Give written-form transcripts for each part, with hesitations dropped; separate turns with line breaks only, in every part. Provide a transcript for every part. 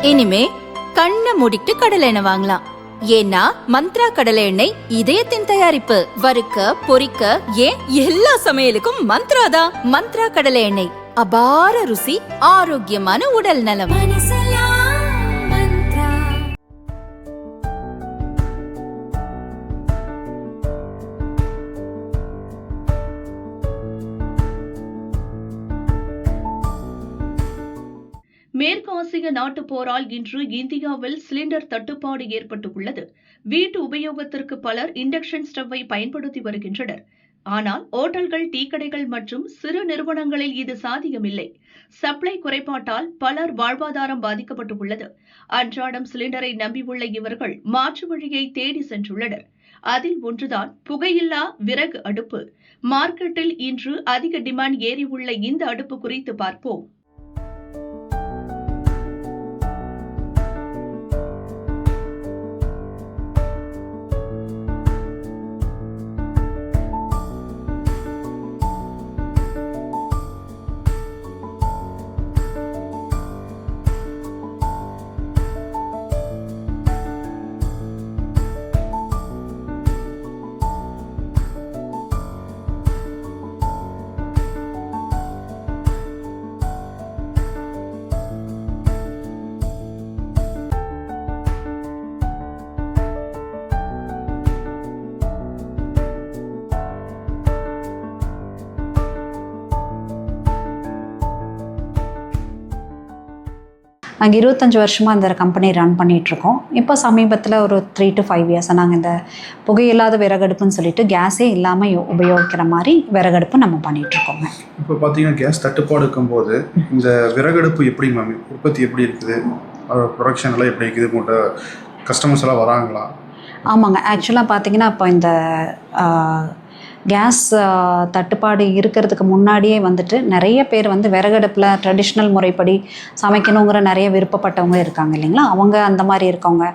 இனிமே கண்ணை மூடிட்டு கடலை எண்ணெய் வாங்கலாம். ஏன்னா மந்த்ரா கடலை எண்ணெய் இதயத்தின் தயாரிப்பு. வறுக்க பொரிக்க ஏன் எல்லா சமையலுக்கும் மந்த்ரா தான். மந்த்ரா கடலை எண்ணெய், அபார ருசி, ஆரோக்கியமான உடல் நலம்.
மேற்கு ஆசிய நாட்டு போரால் இன்று இந்தியாவில் சிலிண்டர் தட்டுப்பாடு ஏற்பட்டுள்ளது. வீட்டு உபயோகத்திற்கு பலர் இண்டக்ஷன் ஸ்டவ்வை பயன்படுத்தி வருகின்றனர். ஆனால் ஓட்டல்கள், டீக்கடைகள் மற்றும் சிறு நிறுவனங்களில் இது சாத்தியமில்லை. சப்ளை குறைபாட்டால் பலர் வாழ்வாதாரம் பாதிக்கப்பட்டுள்ளது. அன்றாடம் சிலிண்டரை நம்பியுள்ள இவர்கள் மாற்று வழியை தேடி சென்றுள்ளனர். அதில் ஒன்றுதான் புகையில்லா விறகு அடுப்பு. மார்க்கெட்டில் இன்று அதிக டிமாண்ட் ஏறியுள்ள இந்த அடுப்பு குறித்து பார்ப்போம்.
நாங்கள் 25 வருஷமாக இந்த கம்பெனி ரன் பண்ணிகிட்ருக்கோம். இப்போ சமீபத்தில் ஒரு 3 to 5 இயர்ஸாக நாங்கள் இந்த புகையில்லாத விறகடுப்புன்னு சொல்லிட்டு கேஸே இல்லாமல் உபயோகிக்கிற மாதிரி விறகடுப்பு நம்ம பண்ணிகிட்ருக்கோங்க.
இப்போ பார்த்தீங்கன்னா கேஸ் தட்டுப்பாடு இருக்கும்போது இந்த விறகடுப்பு எப்படி மேம் உற்பத்தி எப்படி இருக்குது, ப்ரொடக்ஷன் எல்லாம் எப்படி இருக்குது, உங்கள்கிட்ட கஸ்டமர்ஸ் எல்லாம் வராங்களா?
ஆமாங்க, ஆக்சுவலாக பார்த்தீங்கன்னா இப்போ இந்த கேஸ் தட்டுப்பாடு இருக்கிறதுக்கு முன்னாடியே வந்துட்டு நிறைய பேர் வந்து விறகடுப்பில் ட்ரெடிஷ்னல் முறைப்படி சமைக்கணுங்கிற நிறைய விருப்பப்பட்டவங்க இருக்காங்க இல்லைங்களா. அவங்க அந்த மாதிரி இருக்கவங்க,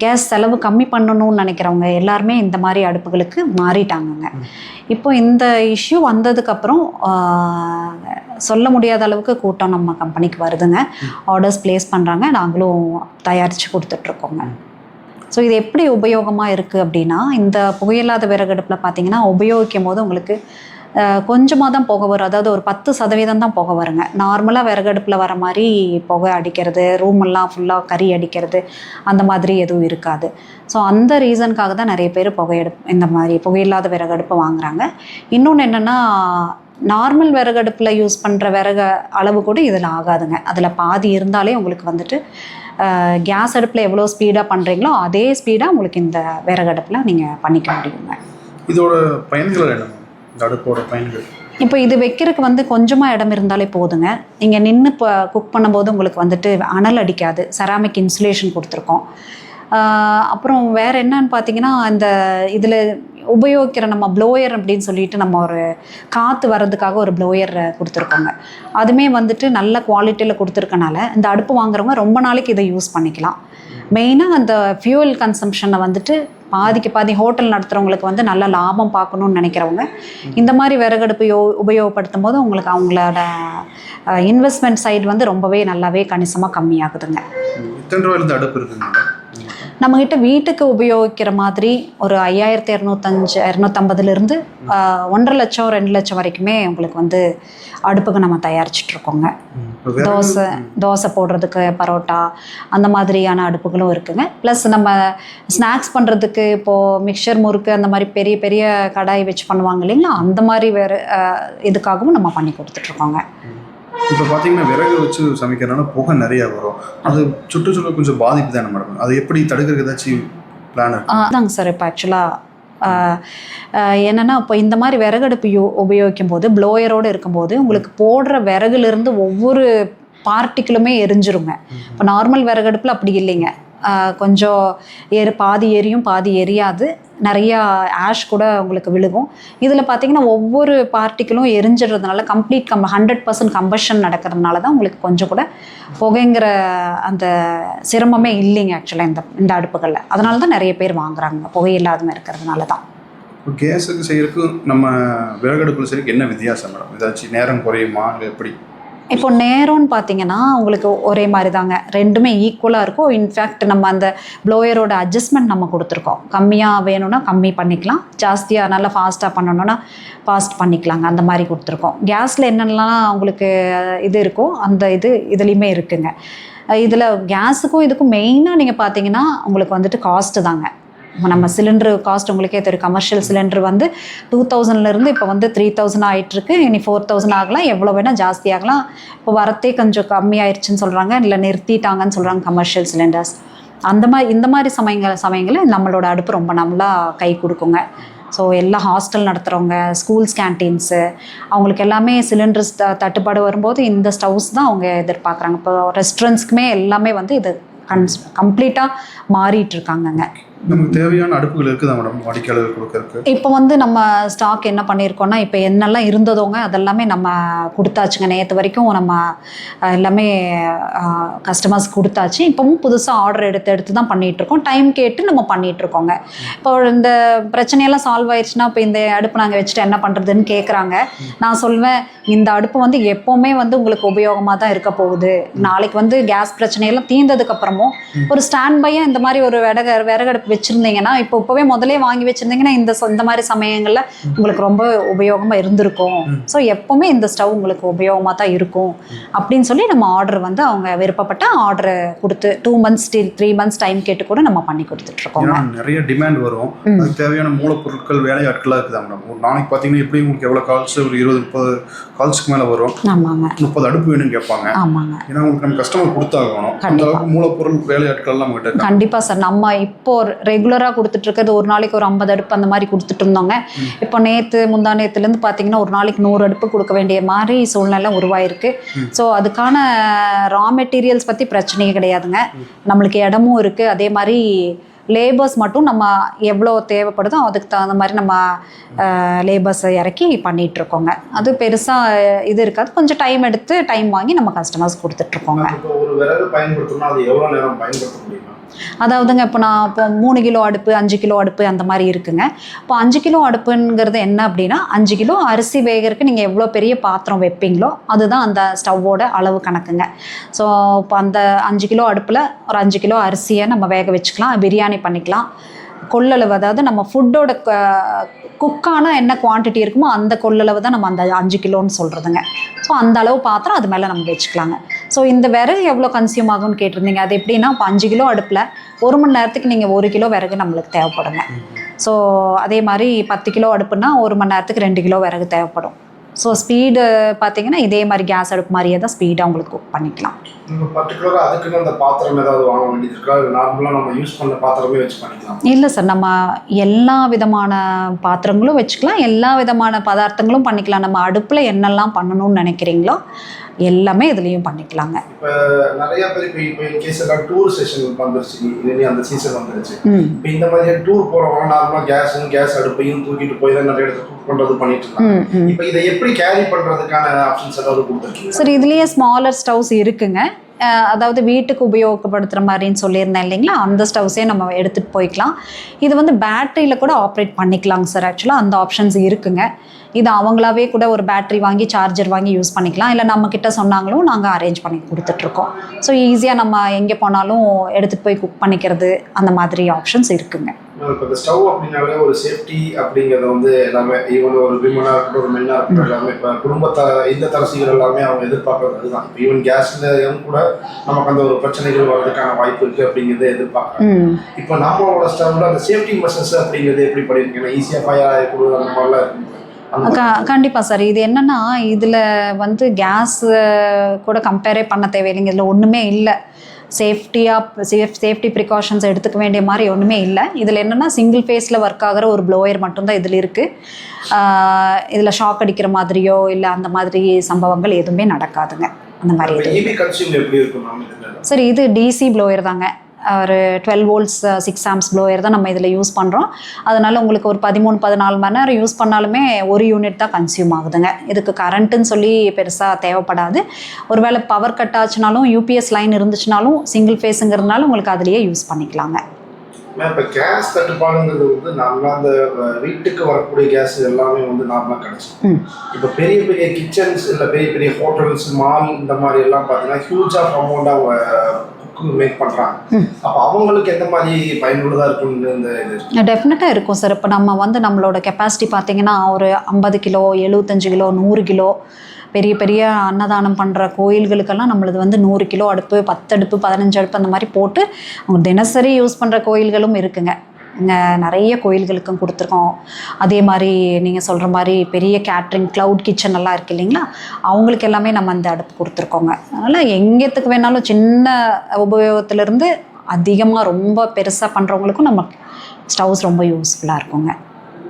கேஸ் செலவு கம்மி பண்ணணும்னு நினைக்கிறவங்க எல்லாருமே இந்த மாதிரி அடுப்புகளுக்கு மாறிட்டாங்கங்க. இப்போ இந்த இஷ்யூ வந்ததுக்கப்புறம் சொல்ல முடியாத அளவுக்கு கூட்டம் நம்ம கம்பெனிக்கு வருதுங்க. ஆர்டர்ஸ் ப்ளேஸ் பண்ணுறாங்க, நாங்களும் தயாரித்து கொடுத்துட்ருக்கோங்க. ஸோ இது எப்படி உபயோகமாக இருக்குது அப்படின்னா, இந்த புகையில்லாத விறகடுப்பில் பார்த்தீங்கன்னா உபயோகிக்கும் போது உங்களுக்கு கொஞ்சமாக தான் புகை வரும். அதாவது ஒரு 10% தான் புகை வருங்க. நார்மலாக விறகடுப்பில் வர மாதிரி புகை அடிக்கிறது, ரூமெல்லாம் ஃபுல்லாக கறி அடிக்கிறது அந்த மாதிரி எதுவும் இருக்காது. ஸோ அந்த ரீசனுக்காக தான் நிறைய பேர் இந்த மாதிரி புகையில்லாத விறகடுப்பு வாங்குகிறாங்க. இன்னொன்று என்னென்னா, நார்மல் விறகடுப்பில் யூஸ் பண்ணுற விறகு அளவு கூட இதில் ஆகாதுங்க. அதில் பாதி இருந்தாலே உங்களுக்கு வந்துட்டு கேஸ் அடுப்பில் எவ்வளோ ஸ்பீடாக பண்ணுறீங்களோ அதே ஸ்பீடாக உங்களுக்கு இந்த விறகடுப்பில் நீங்கள் பண்ணிக்க முடியுங்க.
இதோட பயன்கள் என்ன, இந்த அடுப்போட பயன்கள்?
இப்போ இது வைக்கிறதுக்கு வந்து கொஞ்சமாக இடம் இருந்தாலே போதுங்க. நீங்கள் நின்று இப்போ குக் பண்ணும்போது உங்களுக்கு வந்துட்டு அனல் அடிக்காது. செராமிக் இன்சுலேஷன் கொடுத்துருக்கோம். அப்புறம் வேறு என்னன்னு பார்த்தீங்கன்னா, இந்த இதில் உபயோகிக்கிற நம்ம ப்ளோயர் அப்படின்னு சொல்லிட்டு நம்ம ஒரு காற்று வர்றதுக்காக ஒரு ப்ளோயர் கொடுத்துருக்கோங்க. அதுவுமே வந்துட்டு நல்ல குவாலிட்டியில் கொடுத்துருக்கனால இந்த அடுப்பு வாங்குறவங்க ரொம்ப நாளைக்கு இதை யூஸ் பண்ணிக்கலாம். மெயினாக அந்த ஃபியூவல் கன்சம்ஷனை வந்துட்டு பாதிக்கு பாதி ஹோட்டல் நடத்துகிறவங்களுக்கு வந்து நல்ல லாபம் பார்க்கணுன்னு நினைக்கிறவங்க இந்த மாதிரி விறகடுப்பு உபயோகப்படுத்தும் போது உங்களுக்கு அவங்களோட இன்வெஸ்ட்மெண்ட் சைடு வந்து ரொம்பவே நல்லாவே கணிசமாக கம்மியாகுதுங்க.
எத்தனை ரூபாயிலிருந்து அடுப்பு இருக்குங்க
நம்மக்கிட்ட? வீட்டுக்கு உபயோகிக்கிற மாதிரி ஒரு 5250 1.5 லட்சம் 2 லட்சம் வரைக்குமே உங்களுக்கு வந்து அடுப்புக்கு நம்ம தயாரிச்சிட்ருக்கோங்க. தோசை போடுறதுக்கு, பரோட்டா அந்த மாதிரியான அடுப்புகளும் இருக்குங்க. ப்ளஸ் நம்ம ஸ்நாக்ஸ் பண்ணுறதுக்கு இப்போது மிக்சர், முறுக்கு அந்த மாதிரி பெரிய பெரிய கடாய் வச்சு பண்ணுவாங்க இல்லைங்களா, அந்த மாதிரி வேறு இதுக்காகவும் நம்ம பண்ணி கொடுத்துட்ருக்கோங்க.
இப்போ பார்த்தீங்கன்னா விறகு வச்சு சமைக்கிறதுனால புகை நிறையா வரும். அது சுற்றுச்சூழல் கொஞ்சம் பாதிப்பு தானே மேடம். அது எப்படி தடுக்கிறதுக்கு ஏதாச்சும் பிளான்?
அதாங்க சார். இப்போ ஆக்சுவலாக என்னென்னா, இப்போ இந்த மாதிரி விறகடுப்பு உபயோகிக்கும் போது ப்ளோயரோடு இருக்கும்போது உங்களுக்கு போடுற விறகுலேருந்து ஒவ்வொரு பார்ட்டிக்கிளுமே எரிஞ்சிருங்க. இப்போ நார்மல் விறகடுப்பில் அப்படி இல்லைங்க. கொஞ்சம் பாதி எரியும் பாதி எரியாது. நிறையா ஆஷ் கூட உங்களுக்கு விழுகும். இதில் பார்த்தீங்கன்னா ஒவ்வொரு பார்ட்டிக்கிளும் எரிஞ்சிடுறதுனால கம்ப்ளீட் 100% கம்பஷன் நடக்கிறதுனால தான் உங்களுக்கு கொஞ்சம் கூட புகைங்கிற அந்த சிரமமே இல்லைங்க ஆக்சுவலாக இந்த அடுப்புகளில். அதனால தான் நிறைய பேர் வாங்குறாங்க, புகை இல்லாமல் இருக்கிறதுனால தான்.
கேஸுக்கு செய்யறதுக்கு நம்ம விறகடுப்பில் செய்யறதுக்கு என்ன வித்தியாசம் மேடம்? ஏதாச்சும் நேரம் குறையுமா இல்லை எப்படி?
இப்போ நேரம்னு பார்த்தீங்கன்னா உங்களுக்கு ஒரே மாதிரி தாங்க, ரெண்டுமே ஈக்குவலாக இருக்கும். இன்ஃபேக்ட் நம்ம அந்த ப்ளோயரோட அட்ஜஸ்ட்மெண்ட் நம்ம கொடுத்துருக்கோம். கம்மியாக வேணும்னா கம்மி பண்ணிக்கலாம், ஜாஸ்தியாக நல்லா ஃபாஸ்ட்டாக பண்ணணுன்னா ஃபாஸ்ட் பண்ணிக்கலாங்க, அந்த மாதிரி கொடுத்துருக்கோம். கேஸில் என்னென்னலாம் உங்களுக்கு இது இருக்கோ அந்த இதுலேயுமே இருக்குங்க. இதில் கேஸுக்கும் இதுக்கும் மெயினாக நீங்கள் பார்த்தீங்கன்னா உங்களுக்கு வந்துட்டு காஸ்ட்டு தாங்க. நம்ம சிலிண்டர் காஸ்ட் உங்களுக்கே தெரியும், கமர்ஷியல் சிலிண்டர் வந்து 2000 இப்போ வந்து 3000 ஆகிட்டுருக்கு. இனி 4000 ஆகலாம், எவ்வளோ வேணால் ஜாஸ்தி ஆகலாம். இப்போ வரத்தே கொஞ்சம் கம்மியாயிருச்சுன்னு சொல்கிறாங்க, இல்லை நிறுத்திட்டாங்கன்னு சொல்கிறாங்க கமர்ஷியல் சிலிண்டர்ஸ். இந்த மாதிரி சமயங்களில் நம்மளோட அடுப்பு ரொம்ப நல்லா கை கொடுக்குங்க. ஸோ எல்லா ஹாஸ்டல் நடத்துகிறவங்க, ஸ்கூல்ஸ் கேன்டீன்ஸு, அவங்களுக்கு எல்லாமே சிலிண்டர்ஸ் தட்டுப்பாடு வரும்போது இந்த ஸ்டவ்ஸ் தான் அவங்க எதிர்பார்க்குறாங்க. இப்போ ரெஸ்டாரண்ட்ஸ்க்குமே எல்லாமே வந்து இது கம்ப்ளீட்டாக மாறிட்டுருக்காங்கங்க.
நமக்கு தேவையான அடுப்புகள் இருக்குதா மேடம் வாடிக்கையாளர்கள் கொடுக்கறதுக்கு?
இப்போ வந்து நம்ம ஸ்டாக் என்ன பண்ணியிருக்கோம்னா, இப்போ என்னெல்லாம் இருந்ததோங்க அதெல்லாமே நம்ம கொடுத்தாச்சுங்க. நேற்று வரைக்கும் நம்ம எல்லாமே கஸ்டமர்ஸ் கொடுத்தாச்சு. இப்போவும் புதுசாக ஆர்டர் எடுத்து தான் பண்ணிகிட்ருக்கோம். டைம் கேட்டு நம்ம பண்ணிகிட்ருக்கோங்க. இப்போ இந்த பிரச்சனையெல்லாம் சால்வ் ஆயிடுச்சுன்னா இப்போ இந்த அடுப்பு நாங்கள் வச்சுட்டு என்ன பண்ணுறதுன்னு கேட்குறாங்க. நான் சொல்வேன், இந்த அடுப்பு வந்து எப்போவுமே வந்து உங்களுக்கு உபயோகமாக தான் இருக்க போகுது. நாளைக்கு வந்து கேஸ் பிரச்சனையெல்லாம் தீர்ந்ததுக்கப்புறமும் ஒரு ஸ்டாண்ட் பையாக இந்த மாதிரி ஒரு விறகடுப்பு வச்சுருந்தீங்கன்னா, இப்போவே முதலே வாங்கி வச்சுருந்தீங்கன்னா இந்த மாதிரி சமயங்களில் உங்களுக்கு ரொம்ப உபயோகமாக இருந்திருக்கும். ஸோ எப்போவுமே இந்த ஸ்டவ் உங்களுக்கு உபயோகமாக தான் இருக்கும் அப்படின்னு சொல்லி நம்ம ஆர்டர் வந்து அவங்க விருப்பப்பட்ட ஆர்டர் கொடுத்து 2 months 3 months டைம் கேட்டு கூட நம்ம பண்ணி கொடுத்துட்ருக்கோம்.
நிறைய டிமாண்ட் வரும், அதுக்கு தேவையான மூலப்பொருட்கள் வேலையாட்களாக இருக்குதா மேடம்? ஒரு நாளைக்கு பார்த்தீங்கன்னா எப்படி உங்களுக்கு எவ்வளோ கால்ஸ், ஒரு 20-30 கால்ஸ்க்கு மேலே வரும்.
ஆமாங்க,
30 அடுப்பு வேணும்னு கேட்பாங்க.
ஆமாங்க,
ஏன்னா உங்களுக்கு நம்ம கஸ்டமர் கொடுத்தாகணும். அந்த அளவுக்கு மூலப்பொருள் வேலையாட்கள் நம்ம கிட்ட
கண்டிப்பாக சார். நம்ம இப்போ ரெகுலராக கொடுத்துட்ருக்கிறது ஒரு நாளைக்கு ஒரு 50 அடுப்பு அந்த மாதிரி கொடுத்துட்டு இருந்தோங்க. இப்போ முந்தா நேற்றுலேருந்து பார்த்தீங்கன்னா ஒரு நாளைக்கு 100 அடுப்பு கொடுக்க வேண்டிய மாதிரி சூழ்நிலை உருவாயிருக்கு. ஸோ அதுக்கான ரா மெட்டீரியல்ஸ் பற்றி பிரச்சனையே கிடையாதுங்க. நம்மளுக்கு இடமும் இருக்குது, அதே மாதிரி லேபர்ஸ் மட்டும் நம்ம எவ்வளோ தேவைப்படுதோ அதுக்கு தகுந்த மாதிரி நம்ம லேபர்ஸை இறக்கி பண்ணிகிட்ருக்கோங்க. அது பெருசாக இது இருக்காது, கொஞ்சம் டைம் வாங்கி நம்ம கஸ்டமர்ஸ் கொடுத்துட்ருக்கோங்க.
ஒரு விறகு பயன்படுத்தணும்னா அது எவ்வளோ நேரம் பயன்படுத்த முடியுமா?
அதாவதுங்க இப்போ 3 கிலோ அடுப்பு, 5 கிலோ அடுப்பு அந்த மாதிரி இருக்குங்க. இப்போ 5 கிலோ அடுப்புங்கிறது என்ன அப்படின்னா, 5 கிலோ அரிசி வேகிறதுக்கு நீங்கள் எவ்வளோ பெரிய பாத்திரம் வைப்பீங்களோ அதுதான் அந்த ஸ்டவ்வோட அளவு கணக்குங்க. ஸோ இப்போ அந்த 5 கிலோ அடுப்பில் ஒரு 5 கிலோ அரிசியை நம்ம வேக வச்சுக்கலாம், பிரியாணி பண்ணிக்கலாம். கொள்ளளவு, அதாவது நம்ம ஃபுட்டோட குக்கான என்ன குவான்டிட்டி இருக்குமோ அந்த கொள்ளளவு தான் நம்ம அந்த 5 கிலோன்னு சொல்கிறதுங்க. ஸோ அந்த அளவு பாத்திரம் அது மேலே நம்ம வச்சுக்கலாங்க. ஸோ இந்த விறகு எவ்வளோ கன்சியூம் ஆகும்னு கேட்டிருந்தீங்க. அது எப்படின்னா, இப்போ 5 கிலோ அடுப்பில் 1 மணி நேரத்துக்கு நீங்கள் 1 கிலோ விறகு நம்மளுக்கு தேவைப்படுங்க. ஸோ அதே மாதிரி 10 கிலோ அடுப்புனா 1 மணி நேரத்துக்கு 2 கிலோ விறகு தேவைப்படும். ஸோ ஸ்பீடு பார்த்தீங்கன்னா இதே மாதிரி கேஸ் அடுப்பு மாதிரியே தான் ஸ்பீடாக உங்களுக்கு குக் பண்ணிக்கலாம்.
பர்டிகுலராக அதுக்குன்னு அந்த பாத்திரம் ஏதாவது வாங்க வேண்டியது இருக்கா? நார்மலாக நம்ம யூஸ் பண்ண பாத்திரமே வச்சு பண்ணிக்கலாம்?
இல்லை சார், நம்ம எல்லா விதமான பாத்திரங்களும் வச்சுக்கலாம், எல்லா விதமான பதார்த்தங்களும் பண்ணிக்கலாம். நம்ம அடுப்பில் என்னெல்லாம் பண்ணணும்னு நினைக்கிறீங்களோ எல்லாமே இதுலேயும் பண்ணிக்கலாங்க.
இப்போ நிறைய பேர் இப்போ இன்கேஸ் எல்லாம் டூர் செஷன் வந்துருச்சு, இனி அந்த சீசன் வந்துருச்சு. இப்போ இந்த மாதிரி டூர் போகிறவங்க நார்மலாக கேஸ் அடுப்பையும் தூக்கிட்டு போய் தான் நிறைய இடத்துல குக் பண்ணுறது பண்ணிட்டு இருக்காங்க. இப்போ இதை எப்படி கேரி பண்ணுறதுக்கான ஆப்ஷன்ஸ் ஏதாவது கொடுத்துருக்கீங்க?
சார் இதுலேயே ஸ்மாலர் ஸ்டவ்ஸ் இருக்குங்க. அதாவது வீட்டுக்கு உபயோகப்படுத்துகிற மாதிரின்னு சொல்லியிருந்தேன் இல்லைங்களா, அந்த ஸ்டவ்ஸே நம்ம எடுத்துகிட்டு போய்க்கலாம். இது வந்து பேட்டரியில் கூட ஆப்ரேட் பண்ணிக்கலாங்க சார். ஆக்சுவலாக அந்த ஆப்ஷன்ஸ் இருக்குங்க. இது அவங்களாவே கூட ஒரு பேட்டரி வாங்கி சார்ஜர் வாங்கி யூஸ் பண்ணிக்கலாம், இல்லை நம்மக்கிட்ட சொன்னாங்களும் நாங்கள் அரேஞ்ச் பண்ணி கொடுத்துட்ருக்கோம். ஸோ ஈஸியாக நம்ம எங்கே போனாலும் எடுத்துகிட்டு போய் குக் பண்ணிக்கிறது அந்த மாதிரி ஆப்ஷன்ஸ் இருக்குங்க.
இப்போ இந்த ஸ்டவ் அப்படின்னாலே ஒரு சேஃப்டி அப்படிங்கிறத வந்து எல்லாமே, ஈவன் ஒரு விமனாக இருக்கட்டும் ஒரு மென்னாக இருக்கட்டும், எல்லாமே இப்போ குடும்பத்தை இந்த தரசிகள் எல்லாமே அவங்க எதிர்பார்க்கறது அதுதான். இப்போ ஈவன் கேஸ்லையும் கூட நமக்கு அந்த ஒரு பிரச்சனைகள் வர்றதுக்கான வாய்ப்பு இருக்குது அப்படிங்கிறத எதிர்பார்க்குறாங்க. இப்போ நம்மளோட ஸ்டவ்ல அந்த சேஃப்டி மெஷர்ஸ் அப்படிங்கிறது எப்படி பண்ணியிருக்கீங்கன்னா, ஈஸியாக ஃபயர் ஆகக்கூடிய அந்த மாதிரிலாம் இருக்கு?
கண்டிப்பாக சார். இது என்னென்னா, இதில் வந்து கேஸ் கூட கம்பேரே பண்ண தேவையில்லைங்க. இதில் ஒன்றுமே இல்லை, சேஃப்டி ப்ரிகாஷன்ஸ் எடுத்துக்க வேண்டிய மாதிரி ஒன்றுமே இல்லை. இதில் என்னென்னா, சிங்கிள் ஃபேஸில் ஒர்க் ஆகிற ஒரு ப்ளோயர் மட்டும்தான் இதில் இருக்குது. இதில் ஷாக் அடிக்கிற மாதிரியோ இல்லை அந்த மாதிரி சம்பவங்கள் எதுவுமே நடக்காதுங்க. அந்த மாதிரி சரி, இது டிசி ப்ளோயர் தாங்க. ஒரு 12 volts 6 amps ப்ளோயர் தான் நம்ம இதில் யூஸ் பண்ணுறோம். அதனால் உங்களுக்கு ஒரு 13-14 மணி நேரம் யூஸ் பண்ணாலுமே 1 யூனிட் தான் கன்சியூம் ஆகுதுங்க. இதுக்கு கரண்ட்டுன்னு சொல்லி பெருசாக தேவைப்படாது. ஒருவேளை பவர் கட் ஆச்சுனாலும், யூபிஎஸ் லைன் இருந்துச்சுனாலும், சிங்கிள் ஃபேஸுங்கிறதுனால உங்களுக்கு அதுலேயே யூஸ் பண்ணிக்கலாங்க.
இப்போ கேஸ் தட்டுப்பாடுங்கிறது வந்து நார்மலாக அந்த வீட்டுக்கு வரக்கூடிய கேஸ் எல்லாமே வந்து நார்மலாக கிடைச்சிடும். இப்போ பெரிய பெரிய கிச்சன்ஸ் இல்லை பெரிய பெரிய ஹோட்டல்ஸ் மால் இந்த மாதிரி எல்லாம் பார்த்தீங்கன்னா ஹியூஜ் ஆஃப் அமௌண்ட் அவங்க குக்கு மேக் பண்ணுறாங்க. அப்போ அவங்களுக்கு எந்த மாதிரி பயனுள்ளதாக இருக்குன்னு இந்த இது
டெஃபினட்டாக இருக்கும் சார். இப்போ நம்ம வந்து நம்மளோட கெப்பாசிட்டி பார்த்தீங்கன்னா ஒரு 50 கிலோ 75 கிலோ 100 கிலோ பெரிய பெரிய அன்னதானம் பண்ணுற கோயில்களுக்கெல்லாம் நம்மளது வந்து 100 கிலோ அடுப்பு 10 அடுப்பு 15 அடுப்பு அந்த மாதிரி போட்டு அவங்க தினசரி யூஸ் பண்ணுற கோயில்களும் இருக்குங்க. இங்கே நிறைய கோயில்களுக்கும் கொடுத்துருக்கோம். அதே மாதிரி நீங்கள் சொல்கிற மாதிரி பெரிய கேட்ரிங் க்ளவுட் கிச்சன் எல்லாம் இருக்குது இல்லைங்களா, அவங்களுக்கு எல்லாமே நம்ம அந்த அடுப்பு கொடுத்துருக்கோங்க. அதனால் எங்கேத்துக்கு வேணாலும் சின்ன உபயோகத்திலேருந்து அதிகமாக ரொம்ப பெருசாக பண்ணுறவங்களுக்கும் நம்ம ஸ்டவ்ஸ் ரொம்ப யூஸ்ஃபுல்லாக இருக்குங்க.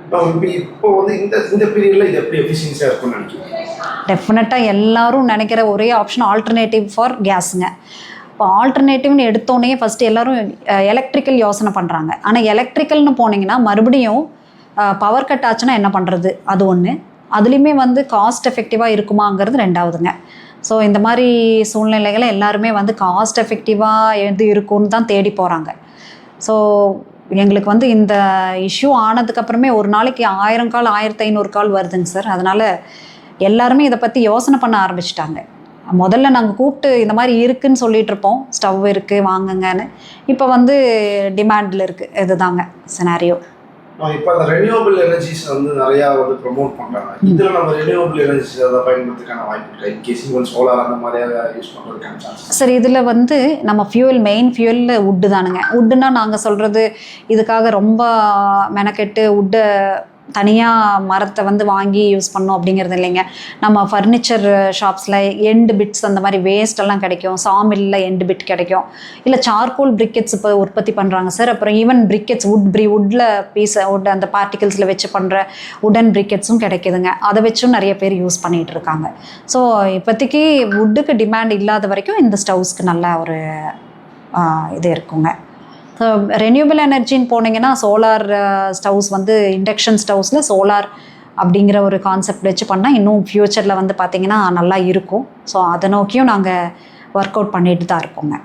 இப்போ வந்து இந்த பீரியடில் இது எப்படி எஃபிஷியன்ஸியாக இருக்கும்னு நினைக்கிறீங்க?
டெஃபினட்டாக எல்லாரும் நினைக்கிற ஒரே ஆப்ஷன் ஆல்டர்னேட்டிவ் ஃபார் கேஸுங்க. இப்போ ஆல்டர்னேட்டிவ்னு எடுத்தோடனே ஃபஸ்ட்டு எல்லோரும் எலக்ட்ரிக்கல் யோசனை பண்ணுறாங்க. ஆனால் எலக்ட்ரிக்கல்னு போனீங்கன்னா மறுபடியும் பவர் கட் ஆச்சுன்னா என்ன பண்ணுறது, அது ஒன்று. அதுலேயுமே வந்து காஸ்ட் எஃபெக்டிவாக இருக்குமாங்கிறது ரெண்டாவதுங்க. ஸோ இந்த மாதிரி சூழ்நிலைகளை எல்லாருமே வந்து காஸ்ட் எஃபெக்டிவாக எது இருக்குன்னு தான் தேடி போகிறாங்க. ஸோ எங்களுக்கு வந்து இந்த இஷ்யூ ஆனதுக்கப்புறமே ஒரு நாளைக்கு 1000 கால் 1500 கால் வருதுங்க சார். அதனால் எல்லாருமே இதை பற்றி யோசனை பண்ண ஆரம்பிச்சிட்டாங்க. முதல்ல நாங்கள் கூப்பிட்டு இந்த மாதிரி இருக்குதுன்னு சொல்லிகிட்டு இருப்போம், ஸ்டவ் இருக்குது வாங்குங்கன்னு. இப்போ வந்து டிமாண்டில் இருக்குது. இதுதாங்க சினாரியோ.
இப்போ அந்த ரெனியூவபிள் எனர்ஜிஸ் வந்து நிறையா வந்து ப்ரொமோட் பண்ணுறாங்க. இதில் நம்ம ரெனியூவபிள் எனர்ஜிஸ் அதை பயன்படுத்துறதுக்கான வாய்ப்பு இருக்குது. இன்கேஸ் ஈவன் சோலார் அந்த மாதிரியாக யூஸ் பண்ணுறதுக்கான சான்ஸ்
சார். இதில் வந்து நம்ம மெயின் ஃபியூவல் வுட்டு தானுங்க. வுட்டுன்னா நாங்கள் சொல்கிறது இதுக்காக ரொம்ப மெனக்கெட்டு வுட்டை தனியாக மரத்தை வந்து வாங்கி யூஸ் பண்ணோம் அப்படிங்கிறது இல்லைங்க. நம்ம ஃபர்னிச்சர் ஷாப்ஸில் எண்டு பிட்ஸ் அந்த மாதிரி வேஸ்டெல்லாம் கிடைக்கும். சாமில்லில் எண்டு பிட் கிடைக்கும். இல்லை சார்கோல் பிரிக்கெட்ஸ் இப்போ உற்பத்தி பண்ணுறாங்க சார். அப்புறம் ஈவன் பிரிக்கெட்ஸ் வுட்டில் வுட் அந்த பார்ட்டிகல்ஸில் வச்சு பண்ணுற வுடன் பிரிக்கெட்ஸும் கிடைக்குதுங்க. அதை வச்சும் நிறைய பேர் யூஸ் பண்ணிகிட்டு இருக்காங்க. ஸோ இப்போதைக்கு வுட்டுக்கு டிமாண்ட் இல்லாத வரைக்கும் இந்த ஸ்டவ்ஸ்க்கு நல்ல ஒரு இது இருக்குங்க. ஸோ ரெனியூவபிள் எனர்ஜின்னு போனீங்கன்னா சோலார் ஸ்டவ்ஸ் வந்து இண்டக்ஷன் ஸ்டவ்ஸில் சோலார் அப்படிங்கிற ஒரு கான்செப்ட் வச்சு பண்ணால் இன்னும் ஃப்யூச்சரில் வந்து பார்த்திங்கன்னா நல்லா இருக்கும். ஸோ அதை நோக்கியும் நாங்கள் ஒர்க் அவுட் பண்ணிட்டு தான் இருக்கோங்க.